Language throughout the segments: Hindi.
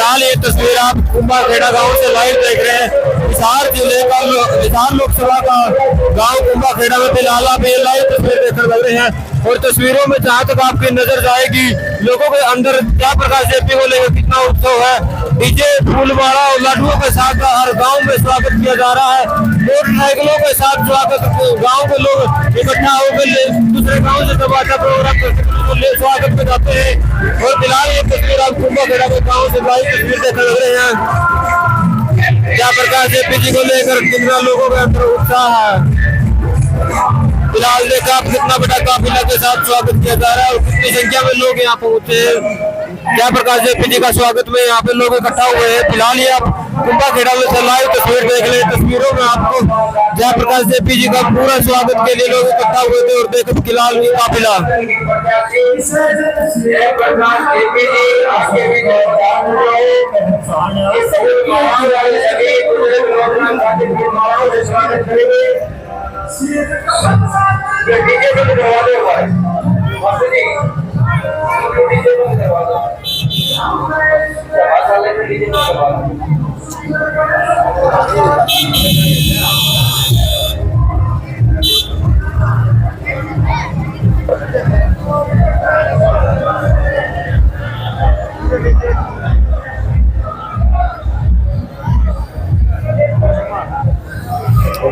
फिलहाल ये तस्वीर आप कुंभा खेड़ा गांव से लाइव देख रहे हैं। हिसार जिले का हिसार लोकसभा का गांव कुंभा खेड़ा में फिलहाल आप ये लाइव तस्वीर देखने लग रहे हैं। और तस्वीरों में जहां तक आपकी नजर जाएगी, लोगों के अंदर क्या प्रकार से को लेकर कितना उत्सव है। डीजे फूलमाला और लाडुओं के साथ हर गांव में स्वागत किया जा रहा है। मोटरसाइकिलों के साथ स्वागत, गांव के लोग इकट्ठा होकर दूसरे गांव से तमाशा प्रोग्राम स्वागत में जाते हैं। और फिलहाल ये तस्वीर आप कुंभा खेड़ा के गांव से लाइव तस्वीर देखने लग रहे हैं। क्या प्रकार से पीजी को लेकर कितना लोगों के अंदर उत्साह है। फिलहाल देखा आप कितना बड़ा काफिला के साथ स्वागत किया जा रहा है और कितनी संख्या में लोग यहाँ पहुंचे हैं। क्या प्रकार से पीजी का स्वागत में यहाँ पे लोग इकट्ठा हुए हैं। फिलहाल ये आप कुंभा खेड़ा में से लाइव तस्वीर देख ले। तस्वीरों में आपको क्या प्रकार से पीजी का पूरा स्वागत के लिए लोग इकट्ठा हुए थे। और देखो फिलहाल ये काफिला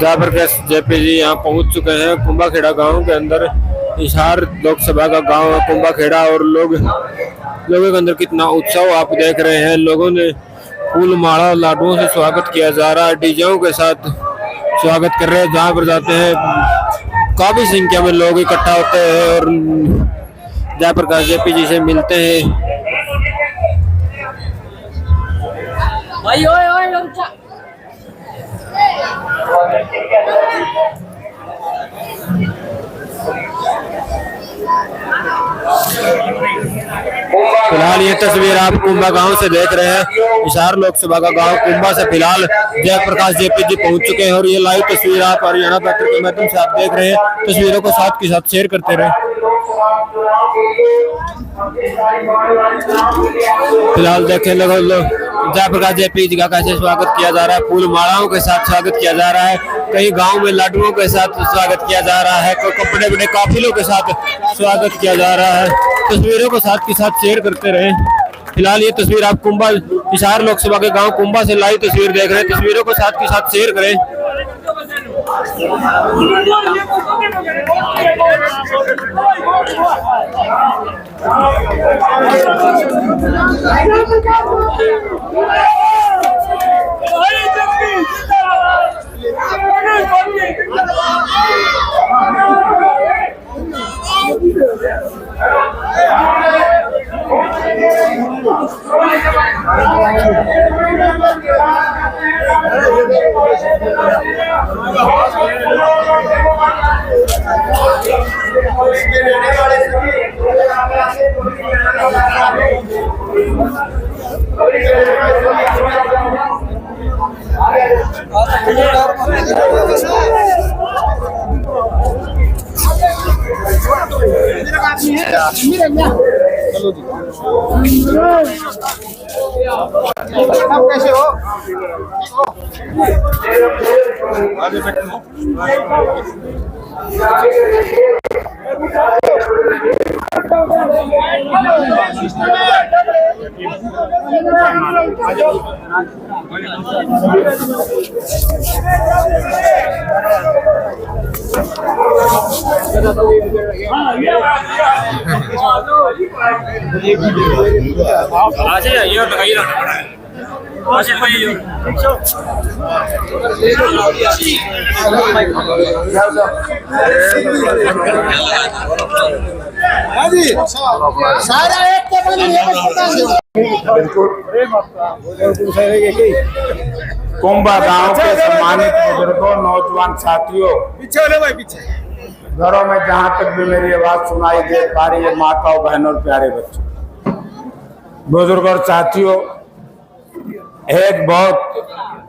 जबरदस्त जेपी जी यहाँ पहुंच चुके हैं कुंभा खेड़ा गांव के अंदर। हिसार लोकसभा का गांव है कुंभा खेड़ा और लोगों के अंदर कितना उत्सव आप देख रहे हैं। लोगों ने फूल माला लाडुओं से स्वागत किया जा रहा है। डीजेओं के साथ स्वागत कर रहे हैं। जहाँ पर जाते हैं काफी संख्या में लोग इकट्ठा होते हैं और जयप्रकाश जेपी जी से मिलते हैं। फिलहाल ये तस्वीर आप कुंभा गांव से देख रहे हैं। हिसार लोकसभा का गांव कुंभा से फिलहाल जयप्रकाश जेपी जी पहुंच चुके हैं। और ये लाइव तस्वीर आप हरियाणा बेहतर के माध्यम से आप देख रहे हैं। तस्वीरों को साथ के साथ शेयर करते रहे। फिलहाल देखें लोग जयप्रकाश जेपी जी का कैसे स्वागत किया जा रहा है। फूल मालाओं के साथ स्वागत किया जा रहा है। कई गांव में लाडुओं के साथ स्वागत किया जा रहा है। बड़े बड़े काफिलों के साथ स्वागत किया जा रहा है। तस्वीरों को साथ के साथ शेयर करते रहे। फिलहाल ये तस्वीर आप कुंभा हिसार लोकसभा के गांव कुंभा से लाइव तस्वीर देख रहे हैं। तस्वीरों को साथ के साथ शेयर करें। कैसे हो? ये लगाइए सारा एक कुंभा गांव के सम्मानित बुजुर्गों, नौजवान साथियों, पीछे घरों में जहां तक भी मेरी आवाज सुनाई दे पा रही है, माताओं, बहनों और प्यारे बच्चों, बुजुर्ग और साथियों, एक बहुत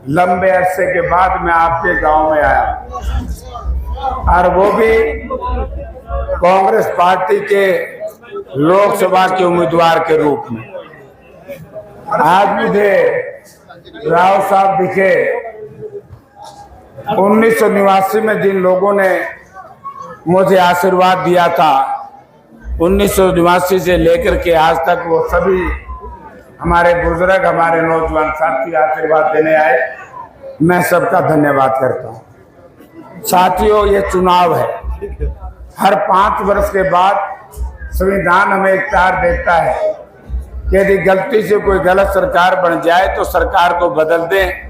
लंबे अरसे के बाद मैं आपके गांव में आया और वो भी कांग्रेस पार्टी के लोकसभा के उम्मीदवार के रूप में। आज मुझे राव साहब दिखे। 1989 में जिन लोगों ने मुझे आशीर्वाद दिया था, 1989 से लेकर के आज तक वो सभी हमारे बुजुर्ग, हमारे नौजवान साथी आशीर्वाद देने आए, मैं सबका धन्यवाद करता हूँ। साथियों, ये चुनाव है। हर 5 वर्ष के बाद संविधान हमें इख्तियार देता है कि यदि गलती से कोई गलत सरकार बन जाए तो सरकार को बदल दें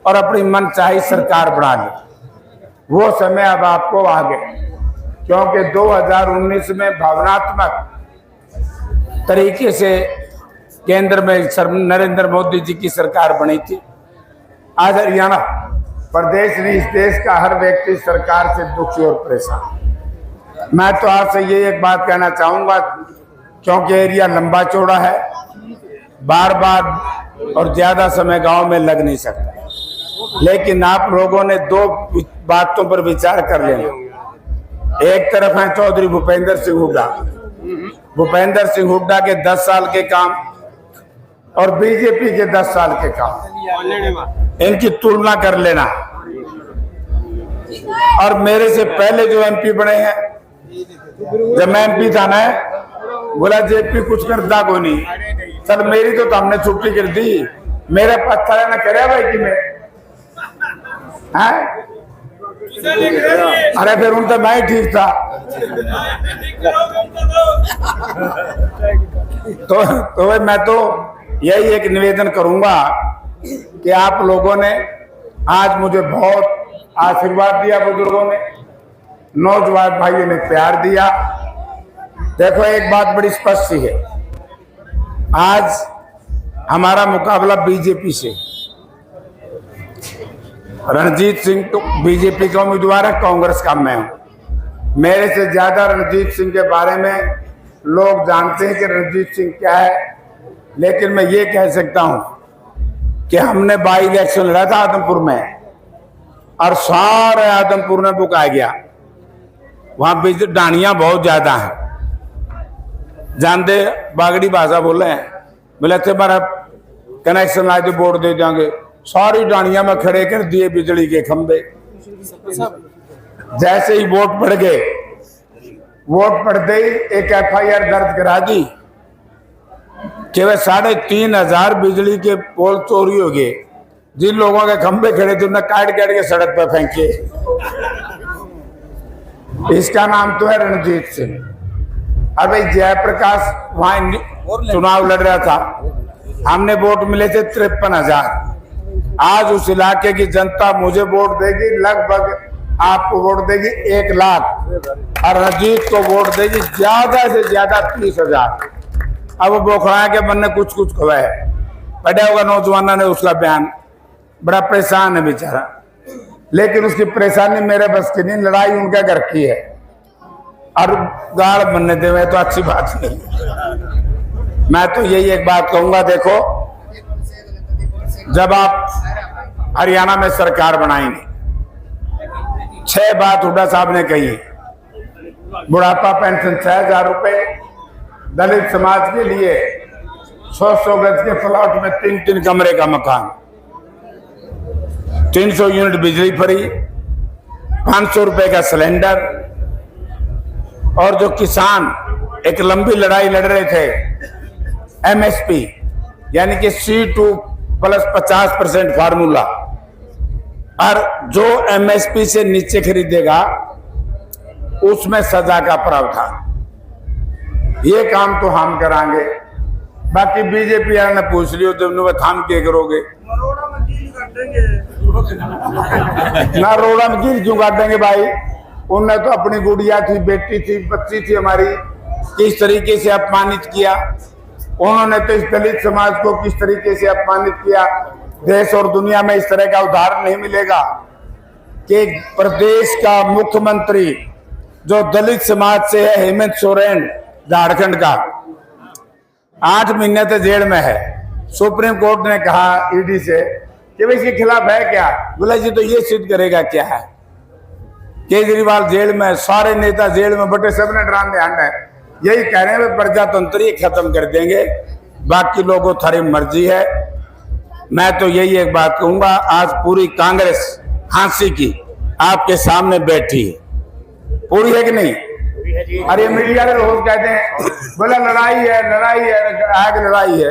और अपनी मनचाही सरकार बना लें। वो समय अब आपको आ गए, क्योंकि 2019 में भावनात्मक तरीके से केंद्र में नरेंद्र मोदी जी की सरकार बनी थी। आज हरियाणा प्रदेश में इस देश का हर व्यक्ति सरकार से दुखी और परेशान। मैं तो आपसे ये एक बात कहना चाहूंगा, क्योंकि एरिया लंबा चौड़ा है, बार बार और ज्यादा समय गांव में लग नहीं सकता, लेकिन आप लोगों ने 2 बातों पर विचार कर लेना। एक तरफ है चौधरी भूपेंद्र सिंह हुड्डा। भूपेंद्र सिंह हुड्डा के 10 साल के काम और बीजेपी के 10 साल के काम, इनकी तुलना कर लेना। और मेरे से पहले जो एमपी बने हैं, जब मैं एमपी था ना, बोला जेपी कुछ करता को नहीं। सर मेरी तो हमने छुट्टी कर दी, मेरा पत्थर ना करे भाई कि मैं है? अरे फिर उनका मैं ही ठीक था। तो भाई मैं तो यही एक निवेदन करूंगा कि आप लोगों ने आज मुझे बहुत आशीर्वाद दिया, बुजुर्गों ने, नौजवान भाइयों ने प्यार दिया। देखो एक बात बड़ी स्पष्ट सी है, आज हमारा मुकाबला बीजेपी से। रणजीत सिंह तो बीजेपी का उम्मीदवार है, कांग्रेस का मैं हूं। मेरे से ज्यादा रणजीत सिंह के बारे में लोग जानते हैं कि रणजीत सिंह क्या है, लेकिन मैं ये कह सकता हूं कि हमने बाई इलेक्शन लड़ा था आदमपुर में, और सारे आदमपुर में बुकाया गया। वहां डानियां बहुत ज्यादा हैं, जानते बागड़ी भाषा बोले हैं। बोले थे हमारा कनेक्शन आए तो वोट दे देंगे। सारी डानियां में खड़े कर दिए बिजली के खंभे। जैसे ही वोट पड़ गए, वोट पड़ते ही एक FIR दर्ज करा दी कि वह 3500 बिजली के पोल चोरी हो गए। जिन लोगों के खंभे खड़े थे उन्हें काट काट के सड़क पर फेंके। इसका नाम तो है रणजीत सिंह। अब जयप्रकाश वहां चुनाव लड़ रहा था, हमने वोट मिले थे 53,000। आज उस इलाके की जनता मुझे वोट देगी, लगभग आपको वोट देगी 1 लाख, और रणजीत को वोट देगी ज्यादा से ज्यादा 30,000। अब वो बोखड़ा के मन ने कुछ कुछ खुआ है, पढ़ा होगा नौजवानों ने उसका बयान। बड़ा परेशान है बेचारा, लेकिन उसकी परेशानी मेरे बस की नहीं, लड़ाई उनके घर की है, और गाड़ बनने देवे तो अच्छी बात नहीं। मैं तो यही एक बात कहूंगा, देखो जब आप हरियाणा में सरकार बनाएंगे, 6 बात हुड्डा साहब ने कही। बुढ़ापा पेंशन 6,000 रुपए, दलित समाज के लिए 100 गज के प्लॉट में 3-3 कमरे का मकान, 300 यूनिट बिजली फ्री, 500 रुपए का सिलेंडर। और जो किसान एक लंबी लड़ाई लड़ रहे थे, MSP यानी कि C2 प्लस 50% फार्मूला, और जो MSP से नीचे खरीदेगा उसमें सजा का प्रावधान। ये काम तो हम कराएंगे। बाकी बीजेपी ने पूछ लियो तो हम क्या करोगे? ना रोड़ा में गिर क्यों काटेंगे भाई? उनने तो अपनी गुड़िया थी, बेटी थी, बच्ची थी हमारी, किस तरीके से अपमानित किया। उन्होंने तो इस दलित समाज को किस तरीके से अपमानित किया। देश और दुनिया में इस तरह का उदाहरण नहीं मिलेगा कि प्रदेश का मुख्यमंत्री जो दलित समाज से है, हेमंत सोरेन झारखंड का, 8 महीने से जेल में है। सुप्रीम कोर्ट ने कहा ईडी से कि भाई इसके खिलाफ है क्या? बोला जी तो ये सिद्ध करेगा क्या है। केजरीवाल जेल में, सारे नेता जेल में बटे, सबने डराने आना है। यही कह रहे हैं प्रजातंत्र ही खत्म कर देंगे। बाकी लोगों थारी मर्जी है। मैं तो यही एक बात कहूंगा, आज पूरी कांग्रेस फांसी की आपके सामने बैठी है, पूरी है कि नहीं? अरे मीडिया के रोज कहते हैं बोला लड़ाई है आग लड़ाई है।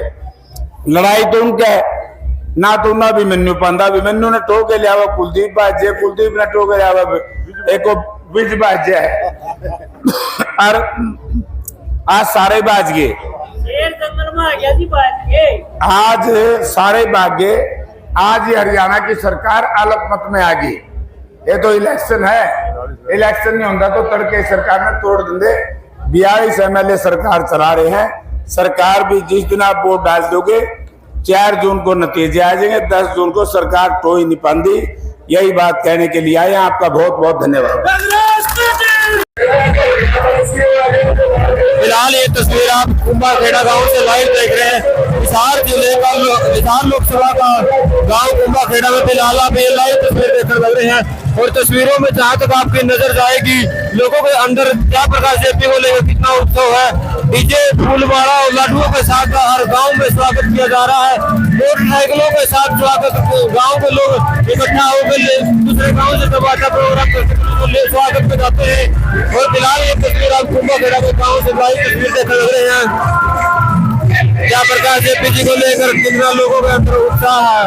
लड़ाई तो उनका है ना, तो ना भी मेन्यू पांदा भी मेन्यू ने टोके लिया हुआ कुलदीप बाजे, कुलदीप ने टोके लिया हुआ एक बीज बाजे है। और आज सारे बाज गए, आज सारे भाग गए। आज ये हरियाणा की सरकार अलग मत में आ गई। ये तो इलेक्शन है, इलेक्शन नहीं होता तो तड़के सरकार ने तोड़ देंगे। 42 MLA सरकार चला रहे हैं। सरकार भी जिस दिन आप वोट डाल दोगे 4 जून को नतीजे आ जाएंगे, 10 जून को सरकार तो ही नहीं पाती। यही बात कहने के लिए आए। आपका बहुत बहुत धन्यवाद। फिलहाल ये तस्वीर आप कुंभा खेड़ा गांव से लाइव देख रहे हैं। हिसार जिले का हिसार लोकसभा का गांव कुंभा खेड़ा में फिलहाल आप ये लाइव तस्वीर देखने लग रहे हैं। और तस्वीरों में जहां तक आपकी नजर जाएगी, लोगों के अंदर क्या प्रकार से को लेकर कितना उत्सव है। डीजे फूलमाला और लाडुओं के साथ हर गांव में स्वागत किया जा रहा है। मोटरसाइकिलों के साथ स्वागत, गांव के लोग इकट्ठा होकर दूसरे गांव से तमाशा प्रोग्राम करके स्वागत में जाते हैं। और फिलहाल ये तस्वीर आप कुंभा खेड़ा के गाँव से लाइव तस्वीर देखने लग रहे हैं। क्या प्रकार से पीजी को लेकर कितना लोगों के अंदर उत्साह है।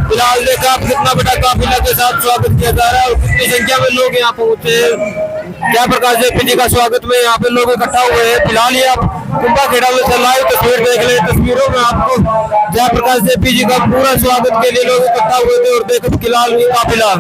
फिलहाल देखा आप कितना बड़ा काफिला के साथ स्वागत किया जा रहा है और कितनी संख्या में लोग यहाँ पहुंचे हैं। क्या प्रकार से पीजी का स्वागत में यहाँ पे लोग इकट्ठा हुए हैं। फिलहाल ये आप कुंभा खेड़ा में से लाइव तस्वीर देख ले। तस्वीरों में आपको क्या प्रकार से पीजी का पूरा स्वागत के लिए लोग इकट्ठा हुए थे। और देखो फिलहाल ये काफिला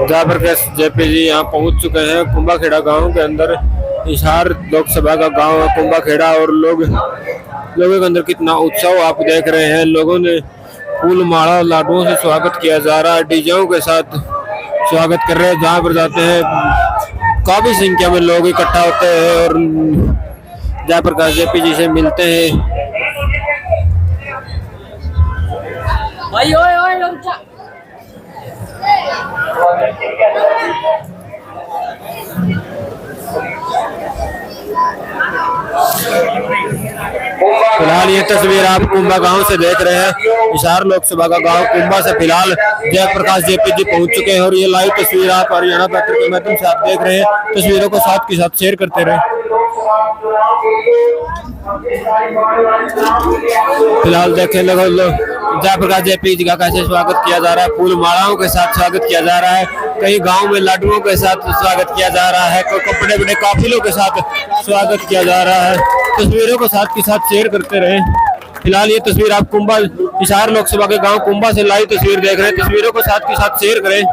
जबरदस्त जेपी जी यहाँ पहुंच चुके हैं कुंभा खेड़ा गाँव के अंदर। हिसार लोकसभा का गांव है कुंभा खेड़ा और लोगों के अंदर कितना उत्सव आप देख रहे हैं। लोगों ने फूल माला लाडुओं से स्वागत किया जा रहा है, डीजेओं के साथ स्वागत कर रहे हैं। जहाँ पर जाते हैं काफी संख्या में लोग इकट्ठा होते हैं और जयप्रकाश जेपी जी से मिलते हैं। फिलहाल ये तस्वीर आप कुंभा गांव से देख रहे हैं। हिसार लोकसभा का गांव कुंभा से फिलहाल जयप्रकाश जेपी जी पहुंच चुके हैं और ये लाइव तस्वीर आप हरियाणा पत्र के माध्यम से आप देख रहे हैं। तस्वीरों को साथ के साथ शेयर करते रहे। फिलहाल देखें लोग जयप्रकाश जेपी जी का कैसे स्वागत किया जा रहा है। फूल मालाओं के साथ स्वागत किया जा रहा है। कई गाँव में लाडुओं के साथ स्वागत किया जा रहा है। बड़े बड़े काफिलों के साथ स्वागत किया जा रहा है। तस्वीरों को साथ के साथ शेयर करते रहे। फिलहाल ये तस्वीर आप कुंभा हिसार लोकसभा के गांव कुंभा से लाइव तस्वीर देख रहे हैं। तस्वीरों को साथ के साथ शेयर करें।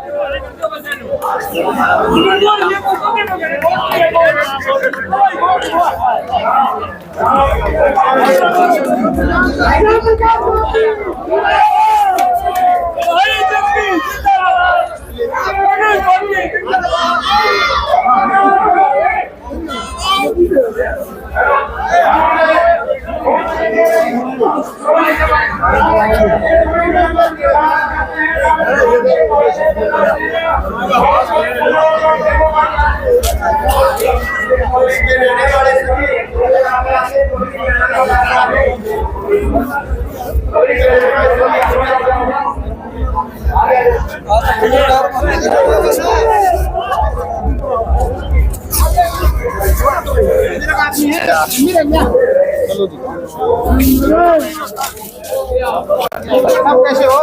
कैसे हो?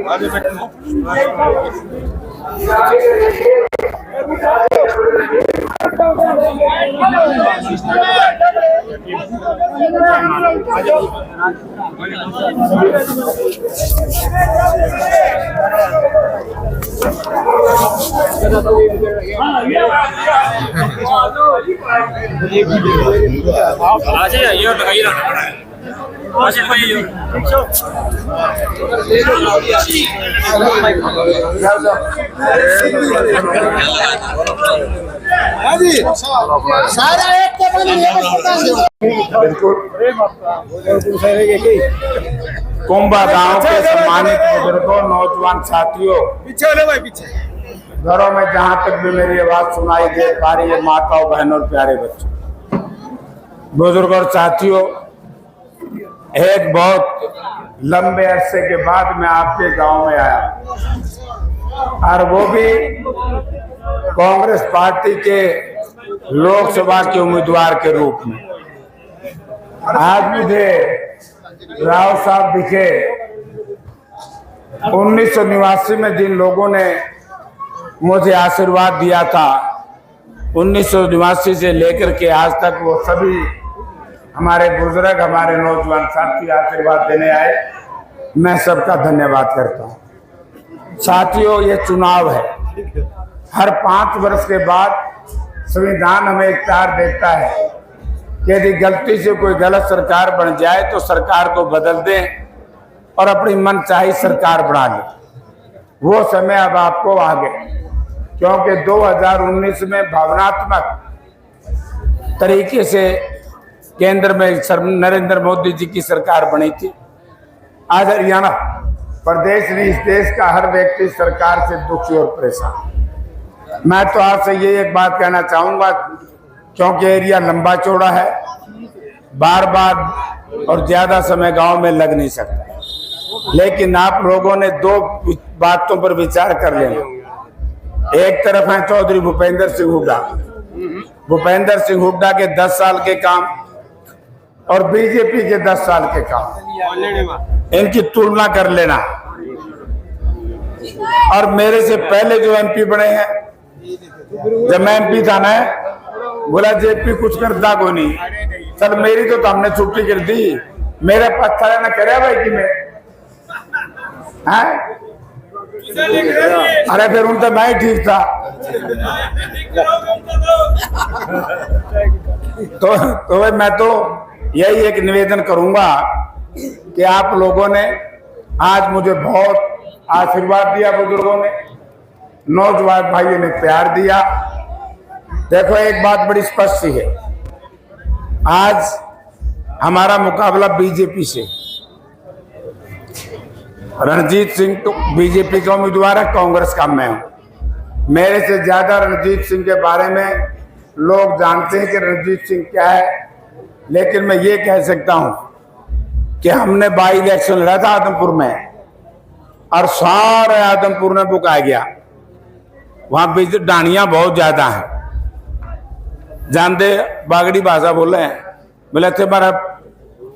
आगे बैठो। सारा एक के बाद बिल्कुल कुंभा गांव के सम्मानित बुजुर्गों, नौजवान साथियों, पीछे वाले भाई पीछे घरों में जहां तक भी मेरी आवाज सुनाई दे पा रही है, माताओं, बहनों और प्यारे बच्चों, बुजुर्ग और साथियों, एक बहुत लंबे अरसे के बाद मैं आपके गांव में आया और वो भी कांग्रेस पार्टी के लोकसभा के उम्मीदवार के रूप में। आज मुझे राव साहब दिखे। 1989 में जिन लोगों ने मुझे आशीर्वाद दिया था, 1989 से लेकर के आज तक वो सभी हमारे बुजुर्ग, हमारे नौजवान साथी आशीर्वाद देने आए, मैं सबका धन्यवाद करता हूँ। साथियों, ये चुनाव है। हर 5 वर्ष के बाद संविधान हमें इख्तियार देता है कि यदि गलती से कोई गलत सरकार बन जाए तो सरकार को बदल दें और अपनी मनचाही सरकार बना लें। वो समय अब आपको आ गए, क्योंकि 2019 में भावनात्मक तरीके से केंद्र में नरेंद्र मोदी जी की सरकार बनी थी। आज हरियाणा प्रदेश में इस देश का हर व्यक्ति सरकार से दुखी और परेशान। मैं तो आपसे ये एक बात कहना चाहूंगा, क्योंकि एरिया लंबा चौड़ा है, बार बार और ज्यादा समय गांव में लग नहीं सकता, लेकिन आप लोगों ने 2 बातों पर विचार कर लेना। एक तरफ है चौधरी भूपेंद्र सिंह हुड्डा। भूपेंद्र सिंह हुड्डा के 10 साल के काम और बीजेपी के 10 साल के काम, इनकी तुलना कर लेना। और मेरे से पहले जो एमपी बने हैं, जब मैं एमपी था ना, बोला जेपी कुछ करता को नहीं, सर मेरी तो हमने छुट्टी कर दी, मेरा पत्थर ना करे भाई कि मैं हैं? अरे फिर उन तो मैं ही ठीक था। तो मैं तो यही एक निवेदन करूंगा कि आप लोगों ने आज मुझे बहुत आशीर्वाद दिया, बुजुर्गों ने, नौजवान भाइयों ने प्यार दिया। देखो, एक बात बड़ी स्पष्ट सी है, आज हमारा मुकाबला बीजेपी से। रणजीत सिंह तो बीजेपी का उम्मीदवार है, कांग्रेस का मैं हूं। मेरे से ज्यादा रणजीत सिंह के बारे में लोग जानते हैं कि रणजीत सिंह क्या है, लेकिन मैं ये कह सकता हूं कि हमने बाई इलेक्शन लड़ा था आदमपुर में, और सारे आदमपुर में बुकाया गया। वहां बीच डानियां बहुत ज्यादा हैं, जानते बागड़ी भाषा बोले हैं, बोले थे हमारा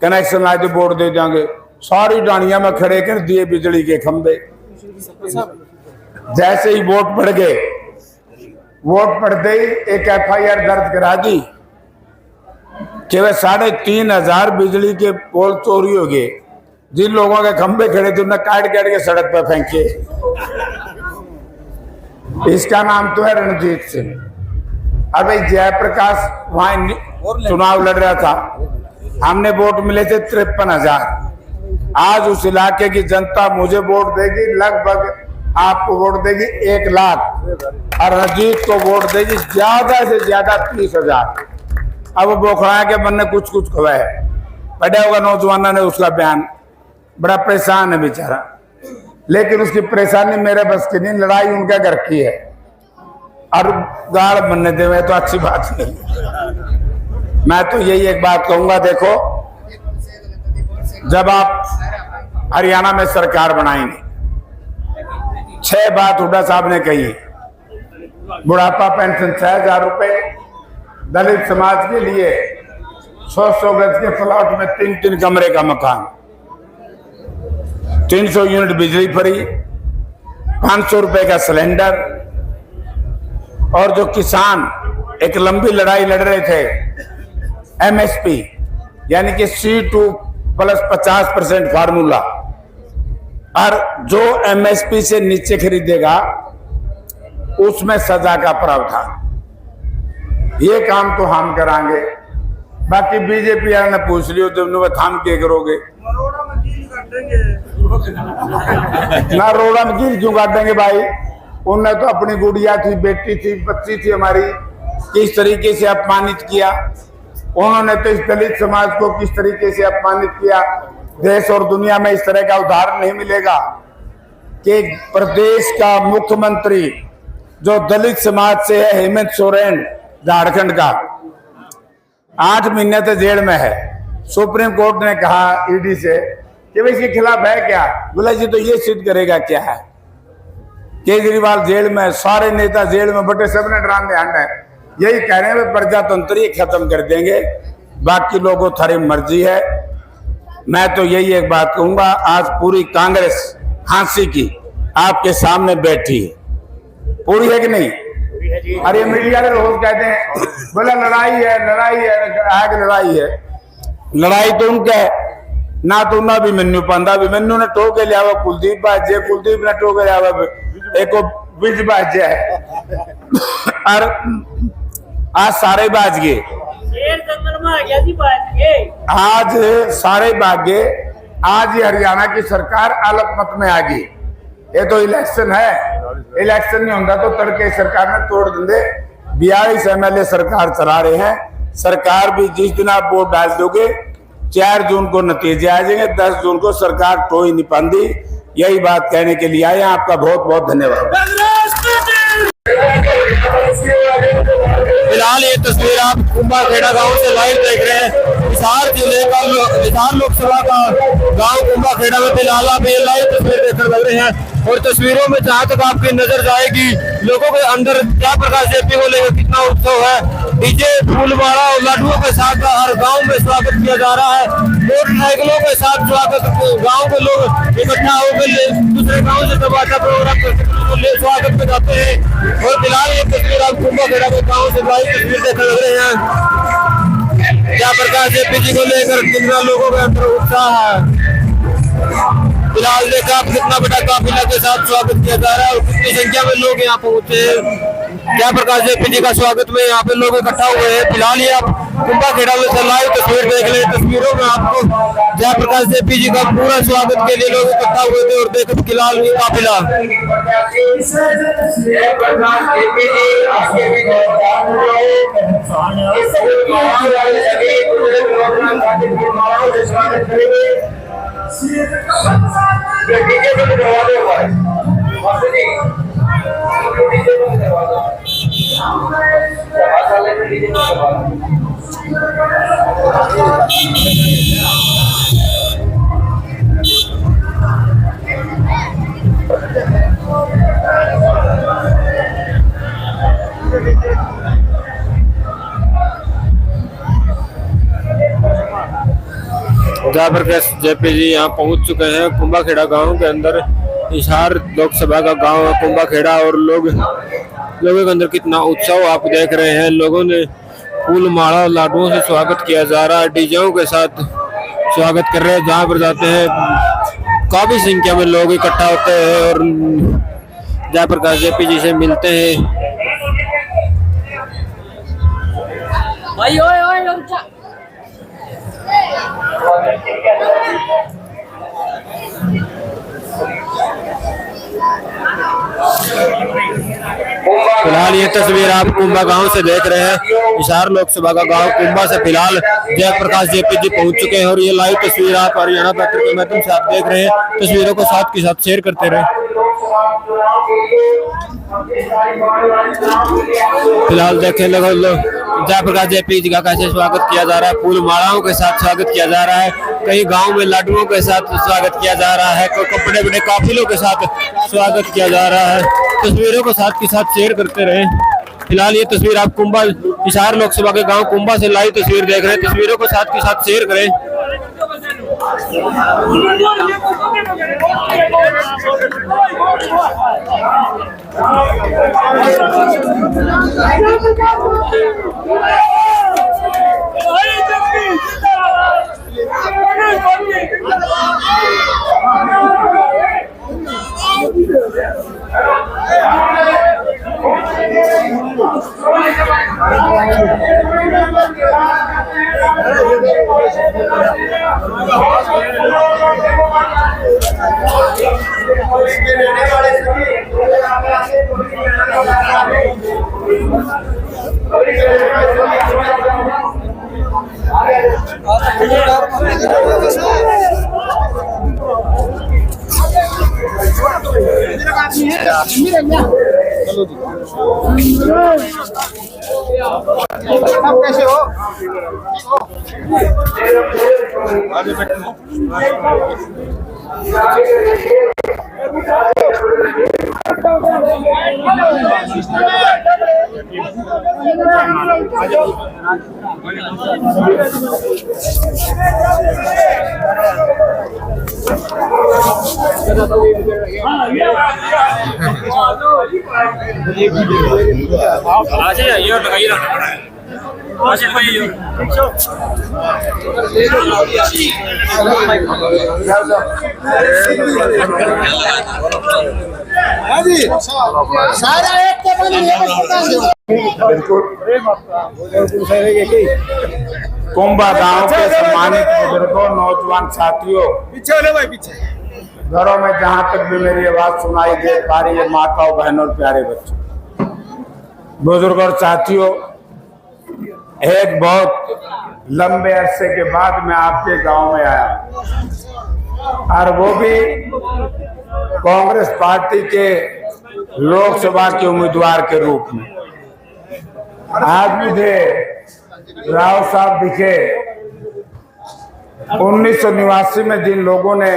कनेक्शन आए तो वोट दे देंगे। सारी डानियां में खड़े कर दिए बिजली के खंभे। जैसे ही वोट पड़ गए, वोट पड़ते ही एक FIR दर्ज करा दी कि वह 3500 बिजली के पोल चोरी हो गए। जिन लोगों के खंभे खड़े थे उन्हें काट काट के सड़क पर फेंके। इसका नाम तो है रणजीत सिंह। अब जयप्रकाश वहां चुनाव लड़ रहा था, हमने वोट मिले थे 53,000। आज उस इलाके की जनता मुझे वोट देगी, लगभग आपको वोट देगी 1 लाख, और रणजीत को वोट देगी ज्यादा से ज्यादा 30,000। अब बोखड़ा के मन ने कुछ कुछ खुआ है, पढ़ा होगा नौजवानों ने उसका बयान, बड़ा परेशान है बेचारा, लेकिन उसकी परेशानी मेरे बस की नहीं, लड़ाई उनके घर की है, और गाड़ बनने दे तो अच्छी बात नहीं। मैं तो यही एक बात कहूंगा, देखो, जब आप हरियाणा में सरकार बनाएंगे, 6 बात हुड्डा साहब ने कही। बुढ़ापा पेंशन 6,000 रुपए, दलित समाज के लिए 100 गज के प्लॉट में 3-3 कमरे का मकान, 300 यूनिट बिजली फ्री, 500 रुपए का सिलेंडर, और जो किसान एक लंबी लड़ाई लड़ रहे थे एमएसपी यानी कि C2 प्लस 50% फार्मूला, और जो एमएसपी से नीचे खरीदेगा उसमें सजा का प्रावधान। ये काम तो हम करांगे, बाकी बीजेपी ने पूछ लियो तो हम क्या करोगे? ना रोड़ा वकील क्यों काटेंगे भाई? उनने तो अपनी गुड़िया थी, बेटी थी, बच्ची थी हमारी, किस तरीके से अपमानित किया। उन्होंने तो इस दलित समाज को किस तरीके से अपमानित किया। देश और दुनिया में इस तरह का उदाहरण नहीं मिलेगा कि प्रदेश का मुख्यमंत्री जो दलित समाज से है, हेमंत सोरेन झारखंड का, 8 महीने से जेल में है। सुप्रीम कोर्ट ने कहा ईडी से कि भाई इसके खिलाफ है क्या? बोला जी तो ये सिद्ध करेगा क्या है। केजरीवाल जेल में, सारे नेता जेल में बटे, सबने डराने आना है। यही कह रहे हैं प्रजातंत्र ही खत्म कर देंगे, बाकी लोगों थारी मर्जी है। मैं तो यही एक बात कहूंगा, आज पूरी कांग्रेस फांसी की आपके सामने बैठी है, पूरी है कि नहीं? अरे मीडिया के रोज कहते हैं बोला लड़ाई है, लड़ाई है, आग लड़ाई है। लड़ाई तो उनका है ना, तो ना भी मेन्यू पांदा, भी मेन्यू ने टोके लिया हुआ कुलदीप बाजे, कुलदीप ने टोके लिया हुआ एक बिज बाजे है। और आज सारे बाज गए, आज सारे भाग गए। आज ये हरियाणा की सरकार अलग में आ गई। ये तो इलेक्शन है, इलेक्शन नहीं होता तो तड़के सरकार ने तोड़ देंगे। 42 MLA सरकार चला रहे हैं। सरकार भी जिस दिन आप वोट डाल दोगे 4 जून को नतीजे आ जाएंगे, 10 जून को सरकार तो ही नहीं पाती। यही बात कहने के लिए आए। आपका बहुत बहुत धन्यवाद। फिलहाल ये तस्वीर आप कुंभा खेड़ा गांव से लाइव देख रहे हैं। हिसार जिले का, हिसार लोकसभा का गांव कुंभा खेड़ा में फिलहाल आप ये लाइव तस्वीर देखने लग रहे हैं। और तस्वीरों में जहां तक आपकी नजर जाएगी, लोगों के अंदर क्या प्रकार से जेपी को लेकर कितना उत्सव है। डीजे, फूलमाला और लाडुओं के साथ हर गांव में स्वागत किया जा रहा है। मोटरसाइकिलों के साथ स्वागत, गांव के लोग इकट्ठा होकर दूसरे गांव से जब आता प्रोग्राम करते हैं स्वागत में जाते हैं। और फिलहाल ये तस्वीर आप कुंभा खेड़ा के गाँव से लाइव तस्वीर देखने लग रहे हैं। क्या प्रकार से जेपी को लेकर कितना लोगों के अंदर उत्साह है। फिलहाल देखा आप कितना बड़ा काफिला के साथ स्वागत किया जा रहा है और कितनी संख्या में लोग यहाँ पहुंचे हैं। क्या प्रकार से जेपी का स्वागत में यहाँ पे लोग इकट्ठा हुए हैं। फिलहाल ये आप कुंभा खेड़ा में से लाइव तस्वीर देख ले। तस्वीरों में आपको क्या प्रकार से जेपी जी का पूरा स्वागत के लिए लोग इकट्ठा हुए थे। और देखो फिलहाल ये काफिला जबरदस्त जेपी जी यहाँ पहुंच चुके हैं कुंभा खेड़ा गाँव के अंदर। हिसार लोकसभा का गांव है कुंभा खेड़ा और लोगों के अंदर कितना उत्सव आप देख रहे हैं। लोगों ने फूल माला और लाडुओं से स्वागत किया जा रहा है। डीजेओं के साथ स्वागत कर रहे हैं। जहाँ पर जाते हैं काफी संख्या में लोग इकट्ठा होते हैं और जयप्रकाश जेपी जी से मिलते हैं। फिलहाल ये तस्वीर आप कुंभा गांव से देख रहे हैं। हिसार लोकसभा का गांव कुंभा से फिलहाल जयप्रकाश जेपी जी पहुंच चुके हैं और ये लाइव तस्वीर आप हरियाणा पत्र के माध्यम से आप देख रहे हैं। तस्वीरों को साथ के साथ शेयर करते रहे। फिलहाल देखे लोग जयप्रकाश जेपी जी का कैसे स्वागत किया जा रहा है। फूल मालाओं के साथ स्वागत किया जा रहा है। कई गाँव में लाडुओं के साथ स्वागत किया जा रहा है। बड़े बड़े काफिलों के साथ स्वागत किया जा रहा है। तस्वीरों को साथ के साथ शेयर करते रहे। फिलहाल ये तस्वीर आप कुंभा हिसार लोकसभा के गांव कुंभा से लाइव तस्वीर देख रहे हैं। तस्वीरों को साथ के साथ शेयर करें। आप कैसे हो? हाँ जी, सारा एक के बाद कुंभा गांव के सम्मानित बुजुर्गों, नौजवान साथियों, पीछे वाले भाई पीछे। घरों में जहां तक भी मेरी आवाज सुनाई दे पा रही है, माताओं, बहनों और प्यारे बच्चों, बुजुर्गों और साथियों, एक बहुत लंबे अरसे के बाद मैं आपके गांव में आया, और वो भी कांग्रेस पार्टी के लोकसभा के उम्मीदवार के रूप में। आज मुझे राव साहब दिखे। 1989 में जिन लोगों ने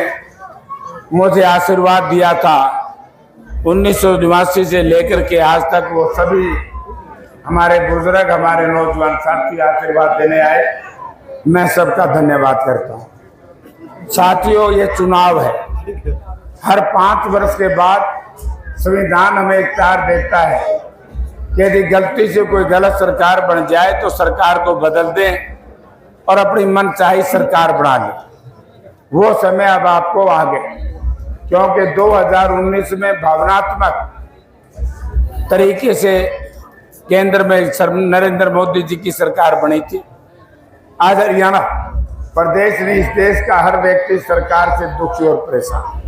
मुझे आशीर्वाद दिया था, 1989 से लेकर के आज तक वो सभी हमारे बुजुर्ग, हमारे नौजवान साथी आशीर्वाद देने आए, मैं सबका धन्यवाद करता हूँ। साथियों, ये चुनाव है। हर 5 वर्ष के बाद संविधान हमें इख्तियार देता है कि यदि गलती से कोई गलत सरकार बन जाए तो सरकार को बदल दें और अपनी मनचाही सरकार बना लें। वो समय अब आपको आ गए, क्योंकि 2019 में भावनात्मक तरीके से केंद्र में नरेंद्र मोदी जी की सरकार बनी थी। आज हरियाणा प्रदेश ने, इस देश का हर व्यक्ति सरकार से दुखी और परेशान।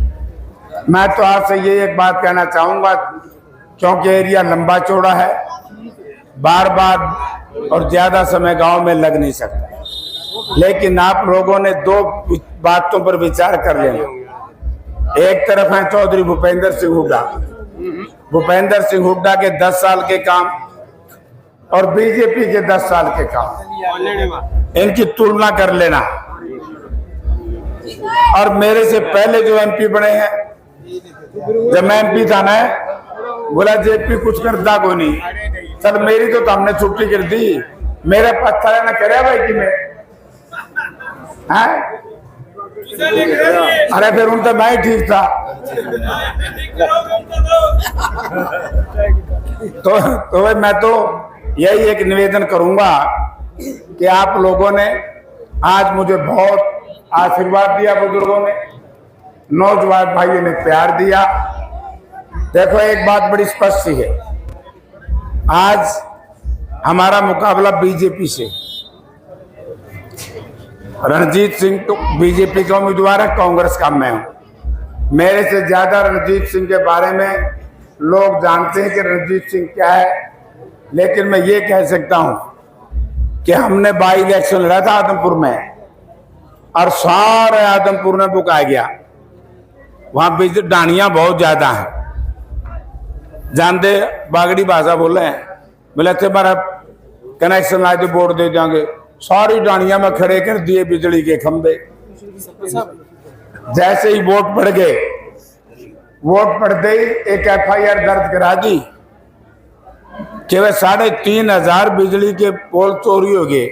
मैं तो आपसे ये एक बात कहना चाहूंगा, क्योंकि एरिया लंबा चौड़ा है, बार बार और ज्यादा समय गांव में लग नहीं सकता, लेकिन आप लोगों ने 2 बातों पर विचार कर लेना। एक तरफ है चौधरी भूपेंद्र सिंह हुड्डा। भूपेंद्र सिंह हुड्डा के 10 साल के काम और बीजेपी के 10 साल के काम, इनकी तुलना कर लेना। और मेरे से पहले जो एमपी बने हैं, जब मैं एमपी था ना, बोला जेपी कुछ करता कोई नहीं, चल मेरी तो हमने छुट्टी कर दी, मेरे पत्थर ना करे भाई कि मैं हैं? अरे फिर उनसे मैं ही ठीक था। तो भाई मैं तो यही एक निवेदन करूंगा कि आप लोगों ने आज मुझे बहुत आशीर्वाद दिया, बुजुर्गों ने, नौजवान भाइयों ने प्यार दिया। देखो, एक बात बड़ी स्पष्ट है, आज हमारा मुकाबला बीजेपी से। रणजीत सिंह तो बीजेपी का उम्मीदवार है, कांग्रेस का मैं हूं। मेरे से ज्यादा रणजीत सिंह के बारे में लोग जानते हैं कि रणजीत सिंह क्या है, लेकिन मैं ये कह सकता हूं कि हमने बाई इलेक्शन लड़ा था आदमपुर में, और सारे आदमपुर में बुकाया गया। वहां बीच डानियां बहुत ज्यादा हैं, जानते बागड़ी भाषा बोले हैं, बोले थे हमारा कनेक्शन लाए तो बोर्ड दे देंगे। सारी डानियां में खड़े कर दिए बिजली के खंभे। जैसे ही वोट पड़ गए, वोट पड़ते ही एक FIR दर्ज करा दी कि वह 3500 बिजली के पोल चोरी हो गए।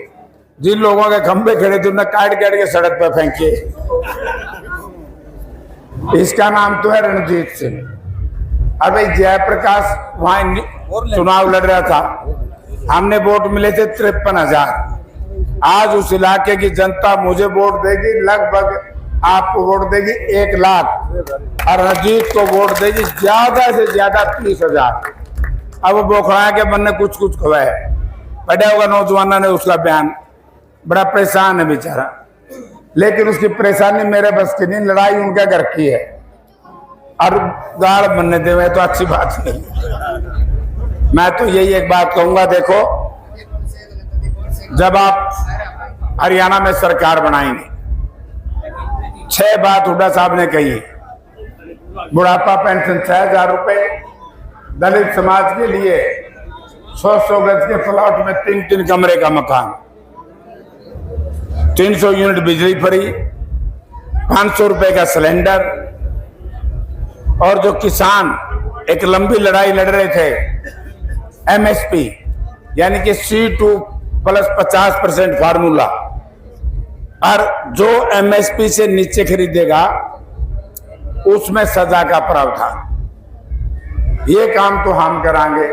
जिन लोगों के खंभे खड़े थे उन्हें काट काट के सड़क पर फेंके। इसका नाम तो है रणजीत सिंह। और भाई जयप्रकाश वहां चुनाव लड़ रहा था, हमने वोट मिले थे 53,000। आज उस इलाके की जनता मुझे वोट देगी, लगभग आपको वोट देगी 1 लाख और रंजीत को वोट देगी ज्यादा से ज्यादा 30,000। अब वो बोखड़ा के मन ने कुछ कुछ खुआ है, बड़ा होगा नौजवानों ने उसका बयान, बड़ा परेशान है बेचारा, लेकिन उसकी परेशानी मेरे बस की नहीं, लड़ाई उनके घर की है और गाड़ बनने देवे तो अच्छी बात नहीं। मैं तो यही एक बात कहूंगा, देखो जब आप हरियाणा में सरकार बनाएंगे, 6 बात हुड्डा साहब ने कही, बुढ़ापा पेंशन 6,000 रुपए, दलित समाज के लिए 100 गज के प्लॉट में 3-3 कमरे का मकान, 300 यूनिट बिजली फ्री, 500 रुपए का सिलेंडर, और जो किसान एक लंबी लड़ाई लड़ रहे थे एमएसपी यानी कि C2 प्लस 50% फार्मूला, और जो एमएसपी से नीचे खरीदेगा उसमें सजा का प्रावधान, ये काम तो हम करांगे।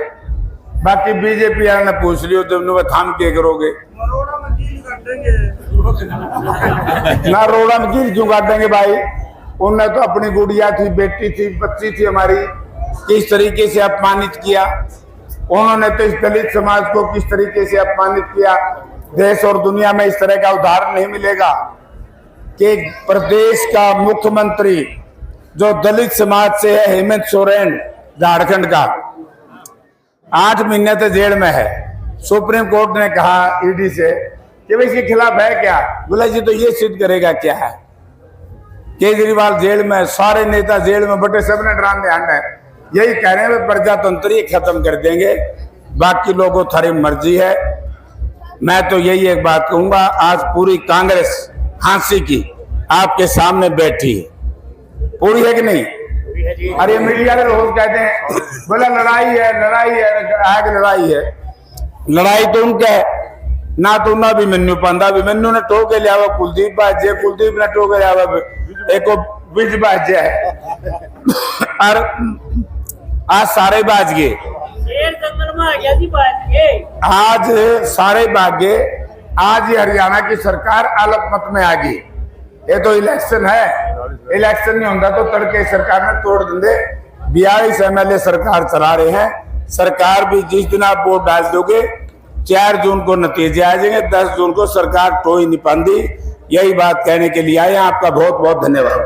बाकी बीजेपी वाले ने पूछ लियो तो थाम के करोगे ना, रोड़ा में कील क्यों काट देंगे भाई, उनने तो अपनी गुड़िया थी, बेटी थी, बच्ची थी हमारी, किस तरीके से अपमानित किया उन्होंने, तो इस दलित समाज को किस तरीके से अपमानित किया। देश और दुनिया में इस तरह का उदाहरण नहीं मिलेगा कि प्रदेश का मुख्यमंत्री जो दलित समाज से है, हेमंत सोरेन झारखंड का, 8 महीने से जेल में है। सुप्रीम कोर्ट ने कहा ईडी से कि भाई इसके खिलाफ है क्या, बोला जी तो ये सिद्ध करेगा क्या है। केजरीवाल जेल में, सारे नेता जेल में बटे, सबने डराने आना है, यही कह रहे हैं प्रजातंत्र ही खत्म कर देंगे, बाकी लोगों थारी मर्जी है। मैं तो यही एक बात कहूंगा, आज पूरी कांग्रेस फांसी की आपके सामने बैठी है, पूरी है कि नहीं? अरे मीडिया के रोज कहते हैं बोला लड़ाई है, लड़ाई है, आग लड़ाई है, लड़ाई तो उनका है ना, तो ना भी मेन्यू पांदा, अभिमन्यु ने टोके लिया हुआ कुलदीप बाजे, कुलदीप ने टोके लिया हुआ एक बिज बाजे है, और आज सारे बाज गए, जंगल में आ गया जी, बाज गए आज सारे भाग्य। आज ये हरियाणा की सरकार अलग मत में आ गई। ये तो इलेक्शन है, इलेक्शन नहीं होता तो तड़के सरकार ने तोड़ देंगे। 42 MLA सरकार चला रहे हैं, सरकार भी जिस दिन आप वोट डाल दोगे 4 जून को नतीजे आ जाएंगे, 10 जून को सरकार तो ही नहीं पाती। यही बात कहने के लिए आए, आपका बहुत बहुत धन्यवाद।